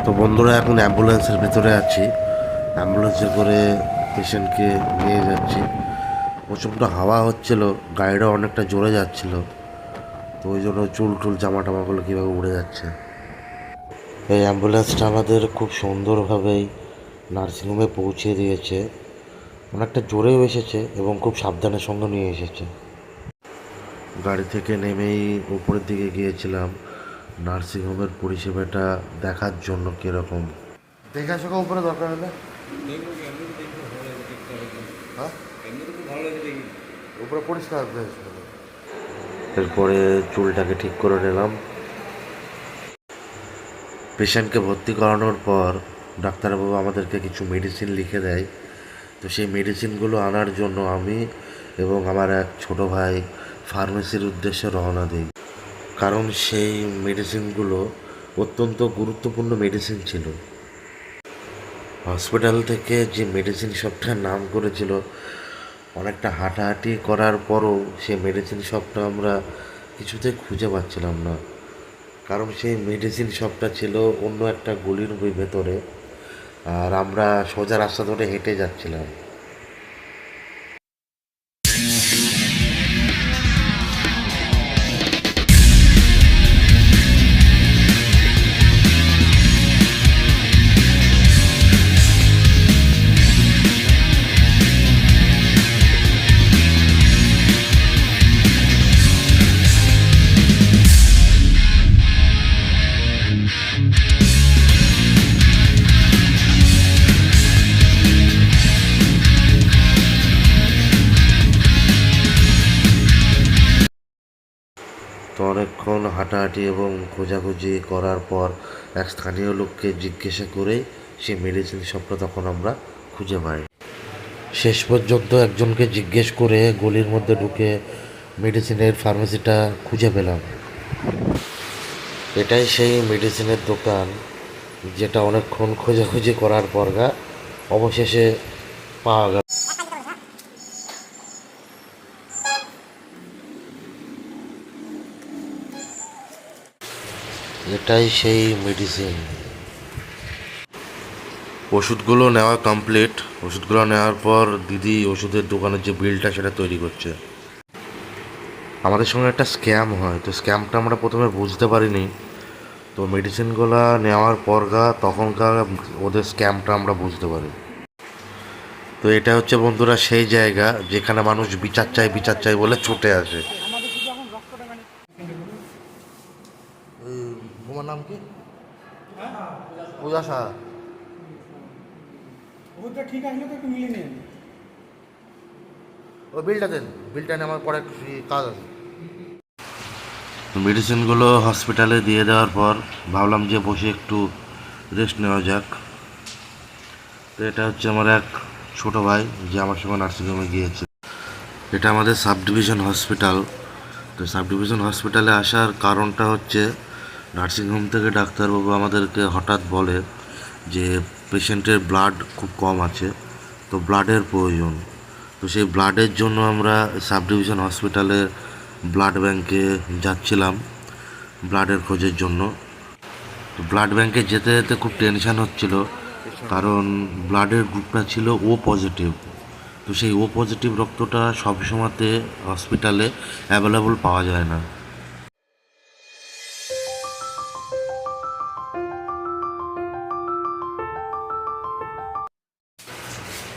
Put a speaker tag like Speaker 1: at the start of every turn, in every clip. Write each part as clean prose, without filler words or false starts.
Speaker 1: তো বন্ধুরা, এখন অ্যাম্বুলেন্সের ভেতরে আছি। অ্যাম্বুলেন্সে করে পেশেন্টকে নিয়ে যাচ্ছি। প্রচণ্ড হাওয়া হচ্ছিল, গাড়িটা অনেকটা জোরে যাচ্ছিল, তো ওই জন্য চুল টুল জামা টামাগুলো কীভাবে উড়ে যাচ্ছে। এই অ্যাম্বুলেন্সটা আমাদের খুব সুন্দরভাবেই নার্সিংহোমে পৌঁছে দিয়েছে। অনেকটা জোরেও এসেছে এবং খুব সাবধানের সঙ্গে নিয়ে এসেছে। গাড়ি থেকে নেমেই উপরের দিকে গিয়েছিলাম নার্সিংহোমের পরিষেবাটা দেখার জন্য কীরকম। দেখে আসো উপরে দরকার হলে। হ্যাঁ, উপরে পরিষ্কার বেশ। এরপরে চুলটাকে ঠিক করে নিলাম। পেশেন্টকে ভর্তি করানোর পর ডাক্তারবাবু আমাদেরকে কিছু মেডিসিন লিখে দেয়। তো সেই মেডিসিনগুলো আনার জন্য আমি এবং আমার এক ছোট ভাই ফার্মেসির উদ্দেশ্যে রওনা দিই। কারণ সেই মেডিসিনগুলো অত্যন্ত গুরুত্বপূর্ণ মেডিসিন ছিল। হসপিটাল থেকে যে মেডিসিন শপটার নাম করেছিল, অনেকটা হাঁটাহাঁটি করার পরও সেই মেডিসিন শপটা আমরা কিছুতেই খুঁজে পাচ্ছিলাম না। কারণ সেই মেডিসিন শপটা ছিল অন্য একটা গলির ভেতরে, আর আমরা সোজা রাস্তা ধরে হেঁটে যাচ্ছিলাম। তো অনেকক্ষণ হাঁটাহাঁটি এবং খোঁজাখুঁজি করার পর এক স্থানীয় লোককে জিজ্ঞাসা করেই সেই মেডিসিন শপটা তখন আমরা খুঁজে পাই। শেষ পর্যন্ত একজনকে জিজ্ঞেস করে গলির মধ্যে ঢুকে মেডিসিনের ফার্মেসিটা খুঁজে পেলাম। এটাই সেই মেডিসিনের দোকান যেটা অনেকক্ষণ খোঁজাখুঁজি করার পর অবশেষে পাওয়া গেল। এটাই সেই মেডিসিন। ওষুধগুলো নেওয়া কমপ্লিট। ওষুধগুলো নেওয়ার পর দিদি ওষুধের দোকানের যে বিলটা সেটা তৈরি করছে। আমাদের সঙ্গে একটা স্ক্যাম হয়, তো স্ক্যামটা আমরা প্রথমে বুঝতে পারিনি। তো মেডিসিনগুলো নেওয়ার পর তখনকার ওদের স্ক্যামটা আমরা বুঝতে পারি। তো এটা হচ্ছে বন্ধুরা সেই জায়গা যেখানে মানুষ বিচার চাই বলে ছুটে আসে। তোমার নাম কি? পূজা শাহ। ঠিক আসলে তো একটু মিলিয়ে নিয়ে ওই বিলটা দেন, বিলটা নিয়ে আমার পরে কাজ আছে। মেডিসিনগুলো হসপিটালে দিয়ে দেওয়ার পর ভাবলাম যে বসে একটু রেস্ট নেওয়া যাক। তো এটা হচ্ছে আমার এক ছোট ভাই যে আমার সঙ্গে নার্সিংহোমে গিয়েছে। এটা আমাদের সাব ডিভিশন হসপিটাল। তো সাব ডিভিশন হসপিটালে আসার কারণটা হচ্ছে নার্সিংহোম থেকে ডাক্তারবাবু আমাদেরকে হঠাৎ বলে যে পেশেন্টের ব্লাড খুব কম আছে, তো ব্লাডের প্রয়োজন। তো সেই ব্লাডের জন্য আমরা সাব ডিভিশন হসপিটালের ব্লাড ব্যাংকে যাচ্ছিলাম ব্লাডের খোঁজের জন্য। তো ব্লাড ব্যাংকে যেতে যেতে খুব টেনশান হচ্ছিল, কারণ ব্লাডের গ্রুপটা ছিল ও পজিটিভ। তো সেই ও পজিটিভ রক্তটা সব সময়তে হসপিটালে অ্যাভেলেবল পাওয়া যায় না।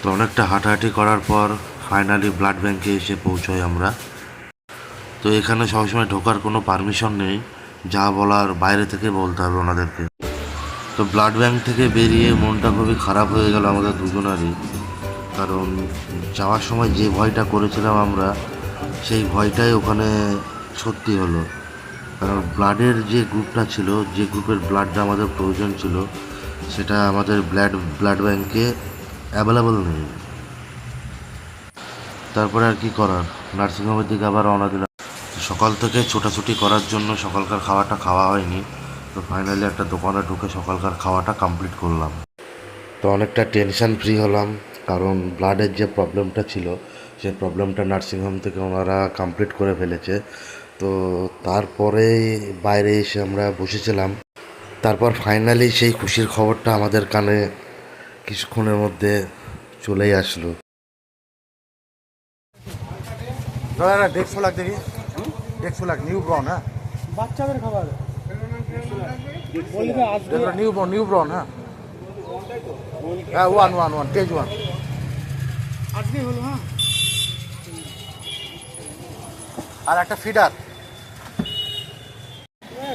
Speaker 1: তো অনেকটা হাঁটাহাঁটি করার পর ফাইনালি ব্লাড ব্যাংকে এসে পৌঁছাই আমরা। তো এখানে সবসময় ঢোকার কোনো পারমিশন নেই, যা বলার বাইরে থেকে বলতে হবে ওনাদেরকে। তো ব্লাড ব্যাংক থেকে বেরিয়ে মনটা খুবই খারাপ হয়ে গেল আমাদের দুজনারই, কারণ যাওয়ার সময় যে ভয়টা করেছিলাম আমরা, সেই ভয়টাই ওখানে সত্যি হলো। কারণ ব্লাডের যে গ্রুপটা ছিল, যে গ্রুপের ব্লাডটা আমাদের প্রয়োজন ছিল, সেটা আমাদের ব্লাড ব্যাংকে অ্যাভেলেবল নেই। তারপরে আর কি করার, নার্সিংহোমের দিকে আবার রওনা দিলাম। সকাল থেকে ছোটাছুটি করার জন্য সকালকার খাওয়াটা খাওয়া হয়নি। তো ফাইনালি একটা দোকানে ঢুকে সকালকার খাওয়াটা কমপ্লিট করলাম। তো অনেকটা টেনশন ফ্রি হলাম, কারণ ব্লাডের যে প্রবলেমটা ছিল সেই প্রবলেমটা নার্সিংহোম থেকে ওনারা কমপ্লিট করে ফেলেছে। তো তারপরে বাইরে এসে আমরা বসেছিলাম তারপর ফাইনালি সেই খুশির খবরটা আমাদের কানে কিছুক্ষণের মধ্যে চলেই আসলো।
Speaker 2: দাদা 150 লাখ দেখি, 150 লাখ নিউ ব্রন। হ্যাঁ
Speaker 3: বাচ্চাদের খাবার বলবে আজকে
Speaker 2: নিউ ব্রন। হ্যাঁ হ্যাঁ ওয়ান ওয়ান ওয়ান টেজ ওয়ান।
Speaker 3: আজকেই হলো। হ্যাঁ
Speaker 2: আর একটা ফিডার।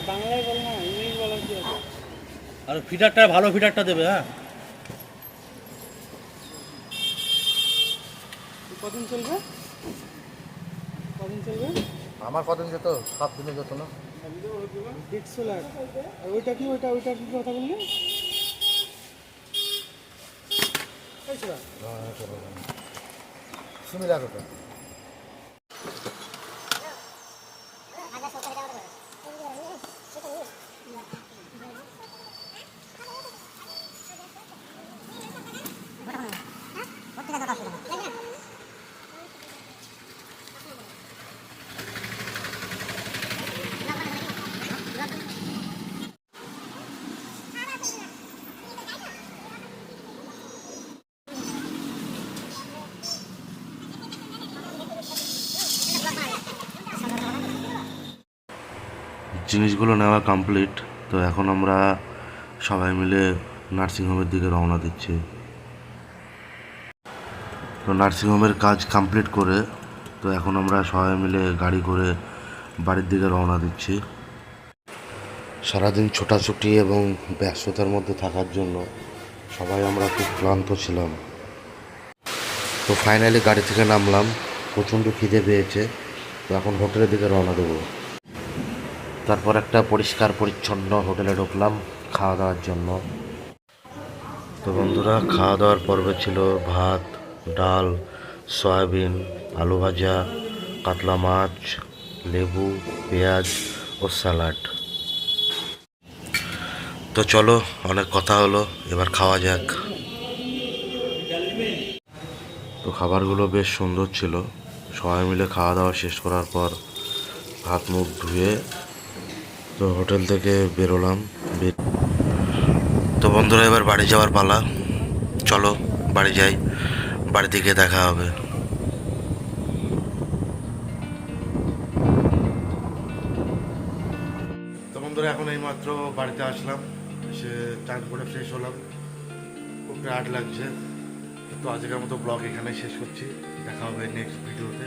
Speaker 3: বাংলায় বল না, ইংলিশ বলার কি আছে?
Speaker 4: আর ফিডারটা ভালো ফিডারটা দেবে। হ্যাঁ
Speaker 3: কদিন চলবে? কদিন চলবে?
Speaker 2: আমার কদিন যেত, 7 দিনে যেত না।
Speaker 3: 150 লাখ। আর ওইটা কি কথা বললি?
Speaker 2: তুমি দেখো তো।
Speaker 1: জিনিসগুলো নেওয়া কমপ্লিট। তো এখন আমরা সবাই মিলে নার্সিংহোমের দিকে রওনা দিচ্ছি। তো নার্সিংহোমের কাজ কমপ্লিট করে তো এখন আমরা সবাই মিলে গাড়ি করে বাড়ির দিকে রওনা দিচ্ছি। সারাদিন ছোটাছুটি এবং ব্যস্ততার মধ্যে থাকার জন্য সবাই আমরা খুব ক্লান্ত ছিলাম। তো ফাইনালি গাড়ি থেকে নামলাম, প্রচণ্ড খিদে পেয়েছে। তো এখন হোটেলের দিকে রওনা দেবো। তারপর একটা পরিষ্কার পরিচ্ছন্ন হোটেলে ঢুকলাম খাওয়া দাওয়ার জন্য। তো বন্ধুরা, খাওয়া দাওয়ার পর্বে ছিল ভাত, ডাল, সয়াবিন, আলু ভাজা, কাতলা মাছ, লেবু, পেঁয়াজ ও স্যালাড। তো চলো, অনেক কথা হলো, এবার খাওয়া যাক। তো খাবারগুলো বেশ সুন্দর ছিল। সবাই মিলে খাওয়া দাওয়া শেষ করার পর হাত মুখ ধুয়ে তো হোটেল থেকে বেরোলাম। তো বন্ধুরা, এবার বাড়ি যাওয়ার পালা। চলো বাড়ি যাই, বাড়ি থেকে দেখা হবে। তো বন্ধুরা, এখন এইমাত্র বাড়িতে আসলাম, এসে চান করে ফ্রেশ হলাম, খুব টায়ার্ড লাগছে। তো আজকের মতো ব্লগ এখানে শেষ করছি, দেখা হবে নেক্সট ভিডিওতে।